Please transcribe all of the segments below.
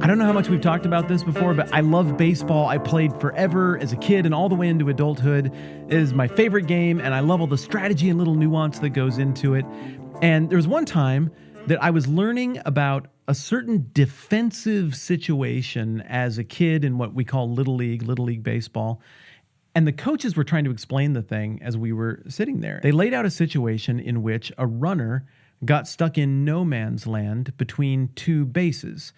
I don't know how much we've talked about this before, but I love baseball. I played forever as a kid and all the way into adulthood. It is my favorite game, and I love all the strategy and little nuance that goes into it. And there was one time that I was learning about a certain defensive situation as a kid in what we call Little League baseball. And the coaches were trying to explain the thing as we were sitting there. They laid out a situation in which a runner got stuck in no man's land between two bases.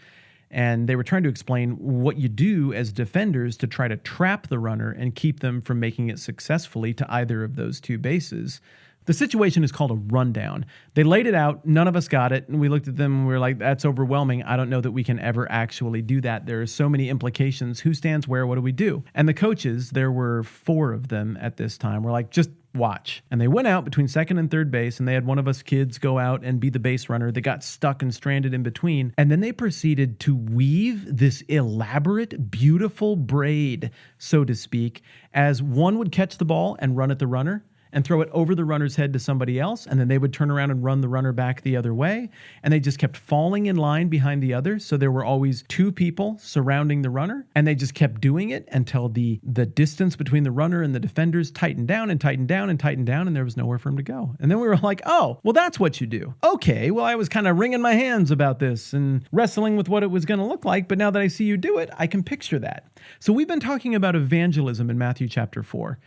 And they were trying to explain what you do as defenders to try to trap the runner and keep them from making it successfully to either of those two bases. The situation is called a rundown. They laid it out. None of us got it. And we looked at them and we were like, that's overwhelming. I don't know that we can ever actually do that. There are so many implications. Who stands where? What do we do? And the coaches, there were 4 of them at this time, were like, just watch. And they went out between second and third base, and they had one of us kids go out and be the base runner that got stuck and stranded in between. And then they proceeded to weave this elaborate, beautiful braid, so to speak, as one would catch the ball and run at the runner and throw it over the runner's head to somebody else, and then they would turn around and run the runner back the other way, and they just kept falling in line behind the others, so there were always 2 people surrounding the runner, and they just kept doing it until the distance between the runner and the defenders tightened down and tightened down and tightened down, and there was nowhere for him to go. And then we were like, oh, well, that's what you do. Okay, well, I was kind of wringing my hands about this and wrestling with what it was going to look like, but now that I see you do it, I can picture that. So we've been talking about evangelism in Matthew chapter 4,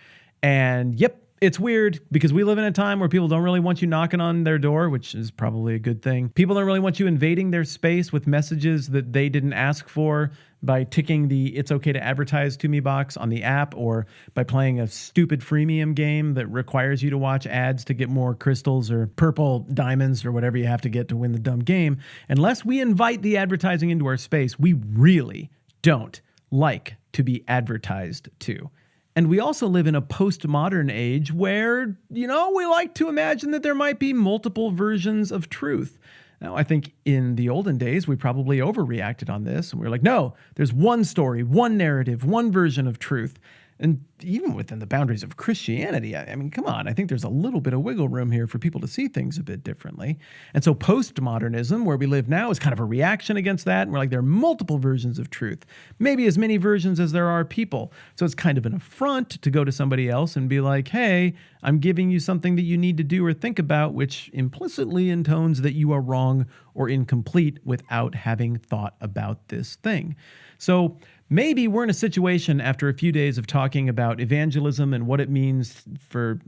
and yep, it's weird because we live in a time where people don't really want you knocking on their door, which is probably a good thing. People don't really want you invading their space with messages that they didn't ask for by ticking the "it's okay to advertise to me" box on the app, or by playing a stupid freemium game that requires you to watch ads to get more crystals or purple diamonds or whatever you have to get to win the dumb game. Unless we invite the advertising into our space, we really don't like to be advertised to. And we also live in a postmodern age where, we like to imagine that there might be multiple versions of truth. Now, I think in the olden days, we probably overreacted on this. And we were like, no, there's one story, one narrative, one version of truth. And even within the boundaries of Christianity, I mean, come on, I think there's a little bit of wiggle room here for people to see things a bit differently. And so postmodernism, where we live now, is kind of a reaction against that. And we're like, there are multiple versions of truth, maybe as many versions as there are people. So it's kind of an affront to go to somebody else and be like, hey, I'm giving you something that you need to do or think about, which implicitly intones that you are wrong or incomplete without having thought about this thing. So maybe we're in a situation after a few days of talking about evangelism and what it means for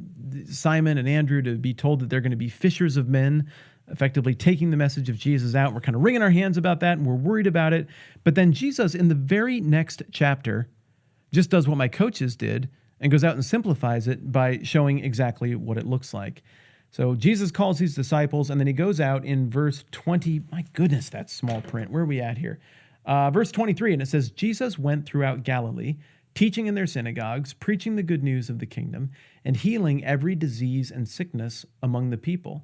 Simon and Andrew to be told that they're going to be fishers of men, effectively taking the message of Jesus out. We're kind of wringing our hands about that and we're worried about it. But then Jesus, in the very next chapter, just does what my coaches did and goes out and simplifies it by showing exactly what it looks like. So Jesus calls these disciples, and then he goes out in verse 20. My goodness, that's small print. Where are we at here? Verse 23, and it says, Jesus went throughout Galilee, teaching in their synagogues, preaching the good news of the kingdom, and healing every disease and sickness among the people.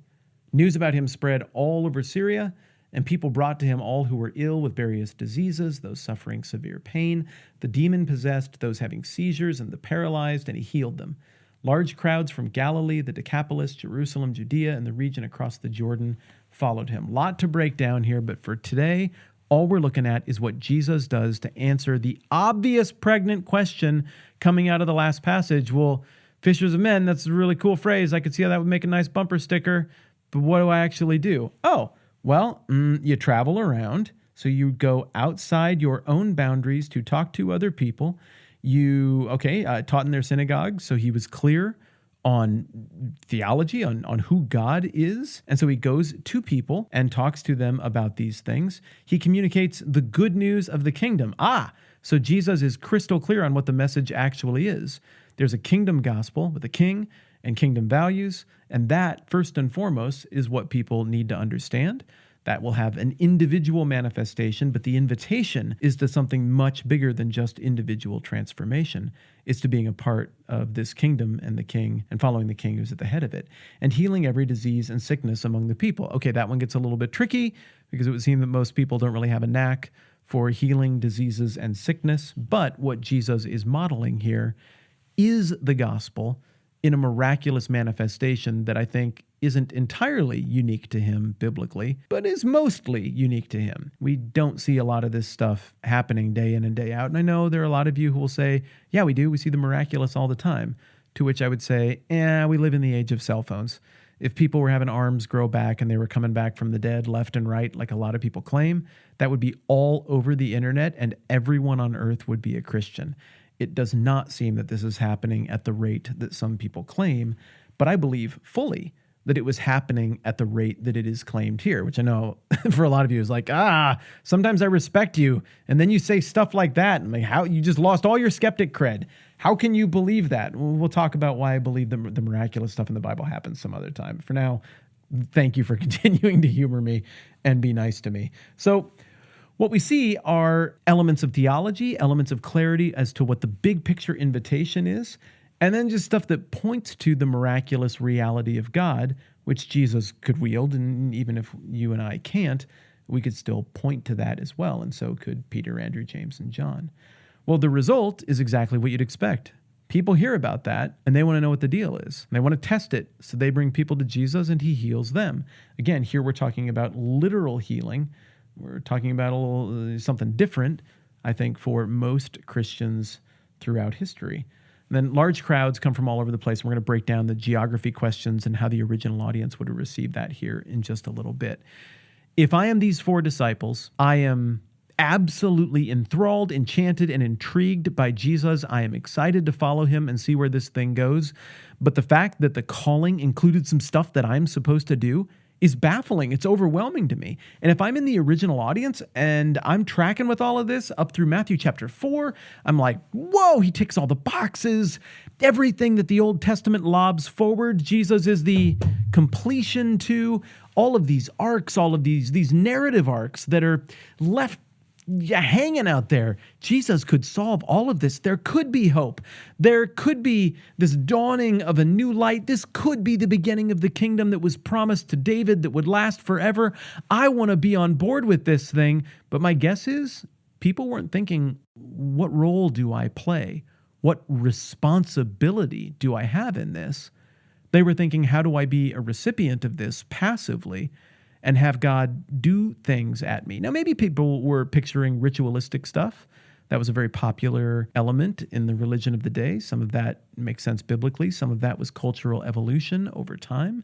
News about him spread all over Syria, and people brought to him all who were ill with various diseases, those suffering severe pain, the demon-possessed, those having seizures, and the paralyzed, and he healed them. Large crowds from Galilee, the Decapolis, Jerusalem, Judea, and the region across the Jordan followed him. Lot to break down here, but for today, all we're looking at is what Jesus does to answer the obvious pregnant question coming out of the last passage. Well, fishers of men, that's a really cool phrase. I could see how that would make a nice bumper sticker, but what do I actually do? Oh, well, you travel around. So you go outside your own boundaries to talk to other people. Taught in their synagogue, so he was clear on theology, on who God is. And so he goes to people and talks to them about these things. He communicates the good news of the kingdom. So Jesus is crystal clear on what the message actually is. There's a kingdom gospel with a king and kingdom values, and that, first and foremost, is what people need to understand. That will have an individual manifestation, but the invitation is to something much bigger than just individual transformation. It's to being a part of this kingdom and the king and following the king who's at the head of it and healing every disease and sickness among the people. Okay, that one gets a little bit tricky because it would seem that most people don't really have a knack for healing diseases and sickness. But what Jesus is modeling here is the gospel in a miraculous manifestation that I think isn't entirely unique to him biblically, but is mostly unique to him. We don't see a lot of this stuff happening day in and day out. And I know there are a lot of you who will say, yeah, we do. We see the miraculous all the time. To which I would say, we live in the age of cell phones. If people were having arms grow back and they were coming back from the dead left and right, like a lot of people claim, that would be all over the internet and everyone on earth would be a Christian. It does not seem that this is happening at the rate that some people claim, but I believe fully that it was happening at the rate that it is claimed here, which I know for a lot of you is like, sometimes I respect you. And then you say stuff like that. And like, how you just lost all your skeptic cred. How can you believe that? We'll talk about why I believe the miraculous stuff in the Bible happens some other time. For now, thank you for continuing to humor me and be nice to me. So what we see are elements of theology, elements of clarity as to what the big picture invitation is, and then just stuff that points to the miraculous reality of God, which Jesus could wield. And even if you and I can't, we could still point to that as well. And so could Peter, Andrew, James, and John. Well, the result is exactly what you'd expect. People hear about that and they want to know what the deal is. And they want to test it. So they bring people to Jesus and he heals them. Again, here we're talking about literal healing. We're talking about something different, I think, for most Christians throughout history. And then large crowds come from all over the place. We're going to break down the geography questions and how the original audience would have received that here in just a little bit. If I am these 4 disciples, I am absolutely enthralled, enchanted, and intrigued by Jesus. I am excited to follow him and see where this thing goes. But the fact that the calling included some stuff that I'm supposed to do is baffling. It's overwhelming to me. And if I'm in the original audience and I'm tracking with all of this up through Matthew chapter 4, I'm like, whoa, he ticks all the boxes. Everything that the Old Testament lobs forward, Jesus is the completion to. All of these arcs, all of these narrative arcs that are left hanging out there. Jesus could solve all of this. There could be hope. There could be this dawning of a new light. This could be the beginning of the kingdom that was promised to David that would last forever. I want to be on board with this thing. But my guess is people weren't thinking, what role do I play? What responsibility do I have in this? They were thinking, how do I be a recipient of this passively and have God do things at me? Now, maybe people were picturing ritualistic stuff. That was a very popular element in the religion of the day. Some of that makes sense biblically. Some of that was cultural evolution over time.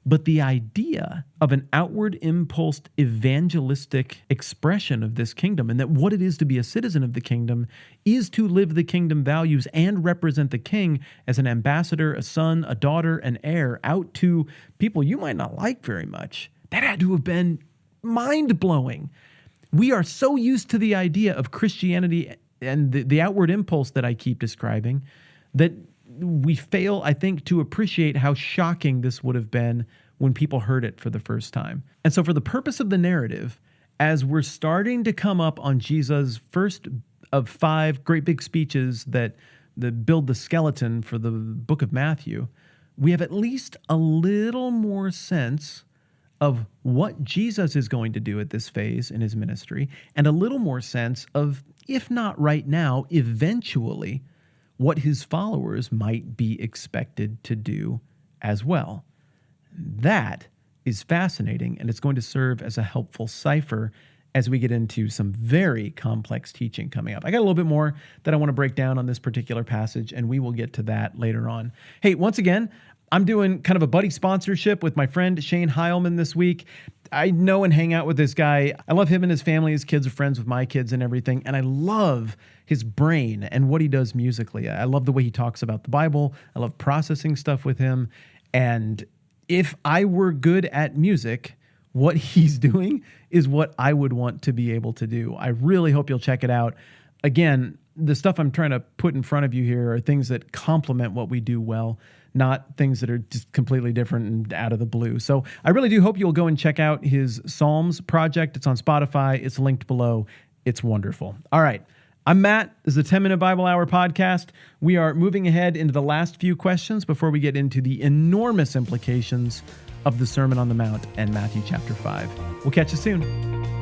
But the idea of an outward impulsed evangelistic expression of this kingdom, and that what it is to be a citizen of the kingdom is to live the kingdom values and represent the king as an ambassador, a son, a daughter, an heir out to people you might not like very much. That had to have been mind-blowing. We are so used to the idea of Christianity and the outward impulse that I keep describing that we fail, I think, to appreciate how shocking this would have been when people heard it for the first time. And so for the purpose of the narrative, as we're starting to come up on Jesus' first of 5 great big speeches that build the skeleton for the book of Matthew, we have at least a little more sense of what Jesus is going to do at this phase in his ministry, and a little more sense of, if not right now, eventually, what his followers might be expected to do as well. That is fascinating, and it's going to serve as a helpful cipher as we get into some very complex teaching coming up. I got a little bit more that I want to break down on this particular passage, and we will get to that later on. Hey, once again, I'm doing kind of a buddy sponsorship with my friend Shane Heilman this week. I know and hang out with this guy. I love him and his family. His kids are friends with my kids and everything. And I love his brain and what he does musically. I love the way he talks about the Bible. I love processing stuff with him. And if I were good at music, what he's doing is what I would want to be able to do. I really hope you'll check it out. Again, the stuff I'm trying to put in front of you here are things that complement what we do well, not things that are just completely different and out of the blue. So I really do hope you'll go and check out his Psalms project. It's on Spotify. It's linked below. It's wonderful. All right. I'm Matt. This is the 10-Minute Bible Hour podcast. We are moving ahead into the last few questions before we get into the enormous implications of the Sermon on the Mount and Matthew chapter 5. We'll catch you soon.